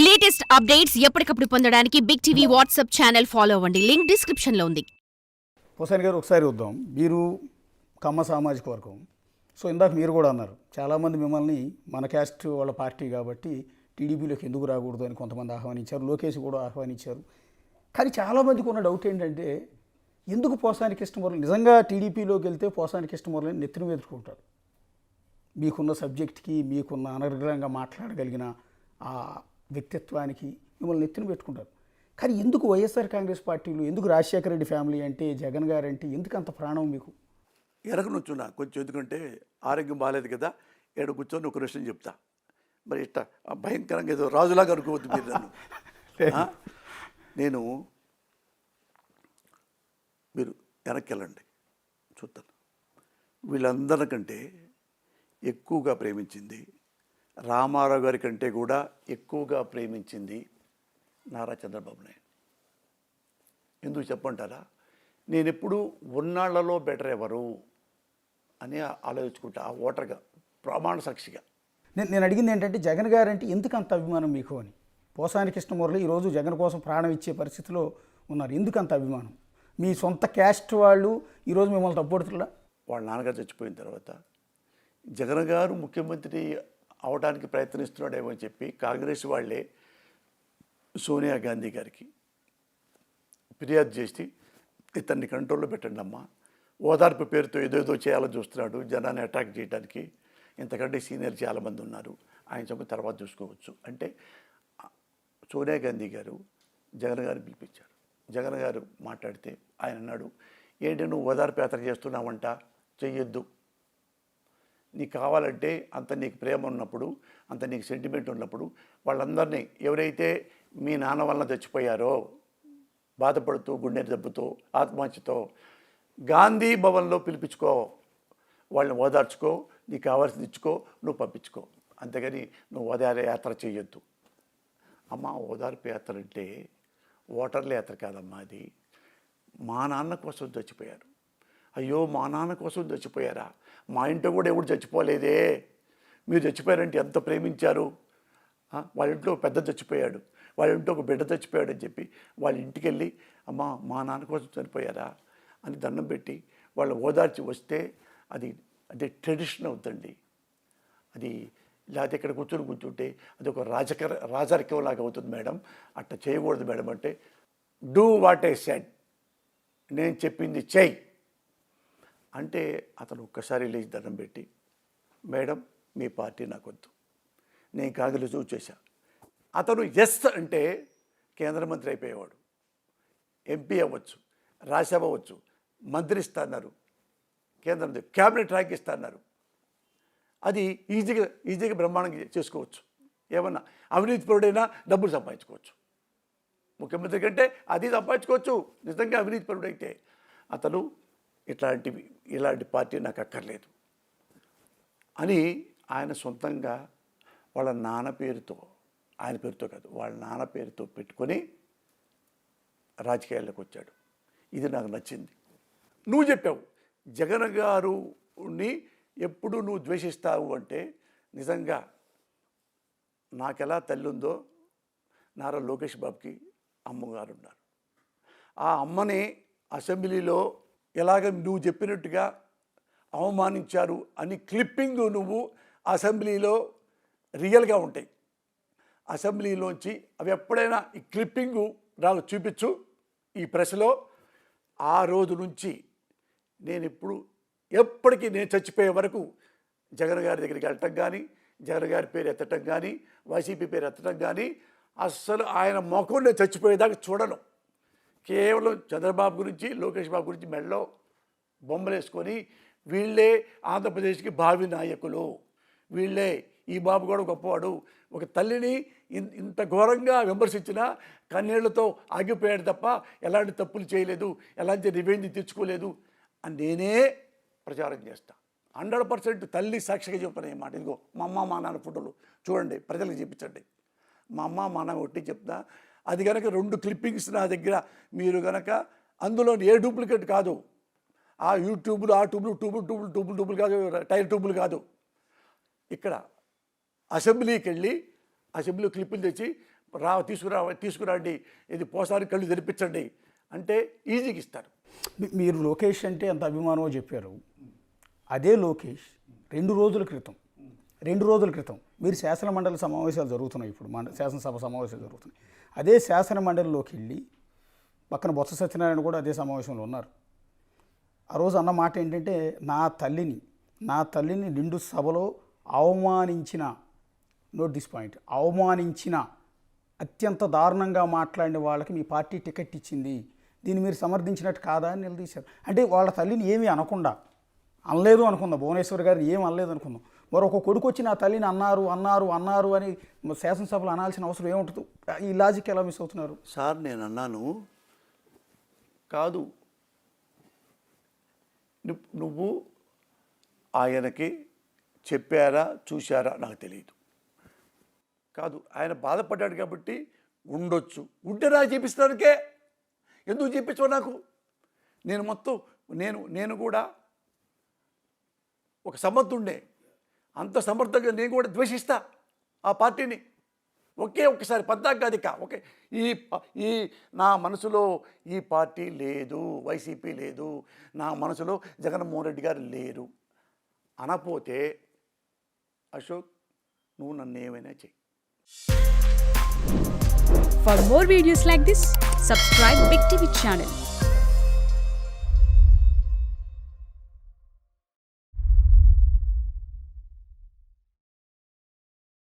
Latest updates ఎప్పటికప్పుడు పొందడానికి big TV WhatsApp channel follow అవ్వండి. లింక్ డిస్క్రిప్షన్ లో ఉంది. హుసేన్ గారు ఒకసారి వద్దాం. మీరు కమ్మ సామాజిక వర్గం. సో ఇందాక మీరు కూడా అన్నారు, చాలామంది మిమ్మల్ని మన క్యాస్ట్ వాళ్ళ పార్టీ కాబట్టి టీడీపీలోకి ఎందుకు రాకూడదు అని కొంతమంది ఆహ్వానించారు, లోకేష్ కూడా ఆహ్వానించారు. కానీ చాలామందికి ఉన్న డౌట్ ఏంటంటే, ఎందుకు పోసాని కృష్ణమురళి నిజంగా టీడీపీలోకి వెళ్తే పోసాని కృష్ణమురళిని నెత్తిన ఎదుర్కొంటారు. మీకున్న సబ్జెక్ట్కి, మీకున్న అనర్గళంగా మాట్లాడగలిగిన ఆ వ్యక్తిత్వానికి మిమ్మల్ని నెత్తిన పెట్టుకుంటారు. కానీ ఎందుకు వైఎస్ఆర్ కాంగ్రెస్ పార్టీలో, ఎందుకు రాజశేఖర రెడ్డి ఫ్యామిలీ అంటే, జగన్ గారు అంటే ఎందుకు అంత ప్రాణం మీకు? వెనక నుంచున్నా కొంచెం, ఎందుకంటే ఆరోగ్యం బాగాలేదు కదా, ఏడు కూర్చొని ఒక విషయం చెప్తా. మరి ఇట్లా భయంకరంగా ఏదో రాజులాగా అనుకోవద్దు మీరు నన్ను. నేను మీరు వెనక్కి వెళ్ళండి చూస్తాను. వీళ్ళందరికంటే ఎక్కువగా ప్రేమించింది, రామారావు గారి కంటే కూడా ఎక్కువగా ప్రేమించింది నారా చంద్రబాబు నాయుడు. ఎందుకు చెప్పంటారా? నేను ఎప్పుడు ఉన్నాళ్లలో బెటర్ ఎవరు అని ఆలోచించుకుంటా, ఆ ఓటర్గా, ప్రమాణ సాక్షిగా. నేను అడిగింది ఏంటంటే, జగన్ గారు అంటే ఎందుకు అంత అభిమానం మీకు అని. పోసాని కృష్ణమురళి ఈరోజు జగన్ కోసం ప్రాణం ఇచ్చే పరిస్థితిలో ఉన్నారు. ఎందుకు అంత అభిమానం? మీ సొంత క్యాస్ట్ వాళ్ళు ఈరోజు మిమ్మల్ని తప్పుడుతున్నా? వాళ్ళ నాన్నగారు చచ్చిపోయిన తర్వాత జగన్ గారు ముఖ్యమంత్రి అవడానికి ప్రయత్నిస్తున్నాడేమో అని చెప్పి కాంగ్రెస్ వాళ్ళే సోనియా గాంధీ గారికి ఫిర్యాదు చేసి, ఇతన్ని కంట్రోల్లో పెట్టండి అమ్మా, ఓదార్పు పేరుతో ఏదేదో చేయాలని చూస్తున్నాడు, జనాన్ని అటాక్ చేయడానికి, ఇంతకంటే సీనియర్ చాలామంది ఉన్నారు, ఆయన చెప్పిన తర్వాత చూసుకోవచ్చు అంటే సోనియా గాంధీ గారు జగన్ గారిని పిలిపించారు. జగన్ గారు మాట్లాడితే ఆయన అన్నాడు, ఏంటి నువ్వు ఓదార్పు యాత్ర చేస్తున్నావంట, చెయ్యొద్దు, నీకు కావాలంటే అంత నీకు ప్రేమ ఉన్నప్పుడు, అంత నీకు సెంటిమెంట్ ఉన్నప్పుడు వాళ్ళందరినీ, ఎవరైతే మీ నాన్న వల్ల చచ్చిపోయారో బాధపడుతూ, గుండె జబ్బుతో, ఆత్మహత్యతో, గాంధీ భవన్లో పిలిపించుకో, వాళ్ళని ఓదార్చుకో, నీకు కావాల్సింది ఇచ్చుకో, నువ్వు పంపించుకో, అంతేగాని నువ్వు ఓదార్పు యాత్ర చేయొద్దు. అమ్మ, ఓదార్పు యాత్ర అంటే ఓటర్ల యాత్ర కాదమ్మా, అది మా నాన్న కోసం చచ్చిపోయారు. అయ్యో మా నాన్న కోసం చచ్చిపోయారా? మా ఇంట్లో కూడా ఎవడు చచ్చిపోలేదే, మీరు చచ్చిపోయారంటే ఎంత ప్రేమించారు. వాళ్ళ ఇంట్లో పెద్ద చచ్చిపోయాడు, వాళ్ళ ఇంట్లో ఒక బిడ్డ చచ్చిపోయాడు అని చెప్పి వాళ్ళ ఇంటికి వెళ్ళి, అమ్మ మా నాన్న కోసం చనిపోయారా అని దండం పెట్టి వాళ్ళు ఓదార్చి వస్తే అది అదే ట్రెడిషన్ అవుతుంది. అది లేకపోతే ఇక్కడ కూర్చుంటే అది ఒక రాజరికం లాగా అవుతుంది మేడం, అట్లా చేయకూడదు మేడం అంటే, డూ వాట్ ఐ సెడ్, నేను చెప్పింది చెయ్యి అంటే అతను ఒక్కసారి లేచి దండం పెట్టి, మేడం మీ పార్టీ నాకు వద్దు, నేను కాంగ్రెస్ చూసేసా. అతను ఎస్ అంటే కేంద్ర మంత్రి అయిపోయేవాడు, ఎంపీ అవ్వచ్చు, రాజ్యసభ అవ్వచ్చు, మంత్రి ఇస్తున్నారు, కేంద్రం క్యాబినెట్ ర్యాంక్ ఇస్తున్నారు, అది ఈజీగా బ్రహ్మాండంగా చేసుకోవచ్చు. ఏమన్నా అవినీతి పరుడైనా డబ్బులు సంపాదించుకోవచ్చు, ముఖ్యమంత్రి కంటే అది సంపాదించుకోవచ్చు నిజంగా అవినీతి పరుడైతే. అతను ఇలాంటి పార్టీ నాకు అక్కర్లేదు అని ఆయన సొంతంగా వాళ్ళ నాన్న పేరుతో, ఆయన పేరుతో కాదు, వాళ్ళ నాన్న పేరుతో పెట్టుకొని రాజకీయాల్లోకి వచ్చాడు. ఇది నాకు నచ్చింది. నువ్వు చెప్పావు జగన్ గారుని ఎప్పుడు నువ్వు ద్వేషిస్తావు అంటే, నిజంగా నాకెలా తల్లి ఉందో నారా లోకేష్ బాబుకి అమ్మగారు ఉన్నారు. ఆ అమ్మని అసెంబ్లీలో ఎలాగ నువ్వు చెప్పినట్టుగా అవమానించారు అని క్లిప్పింగ్ నువ్వు అసెంబ్లీలో రియల్గా ఉంటాయి. అసెంబ్లీలోంచి అవి ఎప్పుడైనా ఈ క్లిప్పింగు చూపించు ఈ ప్రెస్లో. ఆ రోజు నుంచి నేను ఎప్పటికీ నేను చచ్చిపోయే వరకు జగన్ గారి దగ్గరికి వెళ్ళటం కానీ, జగన్ గారి పేరు ఎత్తటం కానీ, వైసీపీ పేరు ఎత్తటం కానీ, అస్సలు ఆయన ముఖం నేను చచ్చిపోయేదాకా చూడను. కేవలం చంద్రబాబు గురించి, లోకేష్ బాబు గురించి మెడలో బొమ్మలు వేసుకొని, వీళ్ళే ఆంధ్రప్రదేశ్కి భావి నాయకులు, వీళ్ళే, ఈ బాబు కూడా గొప్పవాడు, ఒక తల్లిని ఇంత ఘోరంగా విమర్శించినా కన్నీళ్లతో ఆగిపోయాడు తప్ప ఎలాంటి తప్పులు చేయలేదు, ఎలాంటి రివెంజ్ తెచ్చుకోలేదు అని నేనే ప్రచారం చేస్తా. 100% తల్లి సాక్షిగా చెప్పిన మాట. ఇదిగో మా అమ్మ మా నాన్న ఫోటోలు చూడండి, ప్రజలకు చూపించండి. మా అమ్మ మా నాన్న ఒట్టి చెప్తా. అది కనుక 2 క్లిప్పింగ్స్ నా దగ్గర మీరు కనుక, అందులో ఏ డూప్లికేట్ కాదు, ఆ యూట్యూబ్లు, ఆ ట్యూబులు కాదు, టైర్ ట్యూబులు కాదు. ఇక్కడ అసెంబ్లీకి వెళ్ళి అసెంబ్లీ క్లిప్పులు తెచ్చి తీసుకురండి, ఇది పోసారి కళ్ళు తెరిపించండి అంటే ఈజీగా ఇస్తారు. మీరు లోకేష్ అంటే ఎంత అభిమానమో చెప్పారు. అదే లోకేష్ 2 రోజుల క్రితం మీరు శాసన మండలి సమావేశాలు జరుగుతున్నాయి, ఇప్పుడు శాసనసభ సమావేశాలు జరుగుతున్నాయి. అదే శాసన మండలిలోకి వెళ్ళి పక్కన బొత్స సత్యనారాయణ కూడా అదే సమావేశంలో ఉన్నారు. ఆ రోజు అన్న మాట ఏంటంటే, నా తల్లిని నిండు సభలో అవమానించిన, నోట్ దిస్ పాయింట్, అవమానించిన అత్యంత దారుణంగా మాట్లాడిన వాళ్ళకి మీ పార్టీ టికెట్ ఇచ్చింది, దీన్ని మీరు సమర్థించినట్టు కాదా అని నిలదీశారు. అంటే వాళ్ళ తల్లిని ఏమీ అనలేదు అనుకుందాం, భువనేశ్వర్ గారిని ఏం అనలేదు అనుకుందాం, మరొక కొడుకు వచ్చి నా తల్లిని అన్నారు అని శాసనసభలో అనాల్సిన అవసరం ఏముంటుంది? ఈ లాజిక్ ఎలా మిస్ అవుతున్నారు? సార్ నేను అన్నాను కాదు, నువ్వు ఆయనకి చెప్పారా చూశారా నాకు తెలియదు, కాదు ఆయన బాధపడ్డాడు కాబట్టి ఉండొచ్చు, ఉంటే నాకు చూపిస్తానికే ఎందుకు చూపించవు నాకు? నేను కూడా ఒక సమర్థుండే, అంత సమర్థంగా నేను కూడా ద్వేషిస్తా ఆ పార్టీని. ఒక్కసారి పద్దాక ఓకే, ఈ నా మనసులో ఈ పార్టీ లేదు, వైసీపీ లేదు, నా మనసులో జగన్మోహన్ రెడ్డి గారు లేరు అనపోతే అశోక్ నువ్వు నన్ను ఏమైనా చెయ్యి. For more videos like this, subscribe Big TV channel.